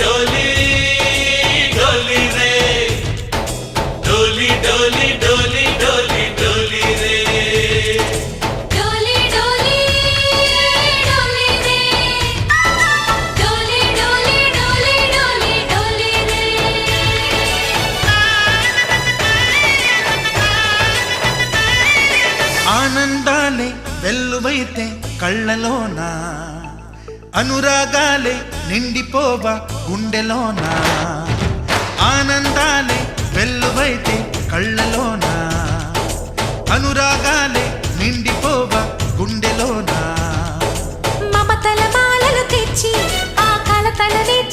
डोली डोली रे डोली डोली डोली डोली डोली रे डोली डोली डोली रे डोली डोली डोली डोली डोली रे ఆనందాలే వెల్లువైతే కళ్ళలోనా అనురాగాలే నిండిపోవా గుండెలోనా ఆనందాలే వెల్లువైతే కళ్ళలోనా అనురాగాలే నిండిపోవా గుండెలోనా మమతల మాలలు తెచ్చి ఆ కలతలనే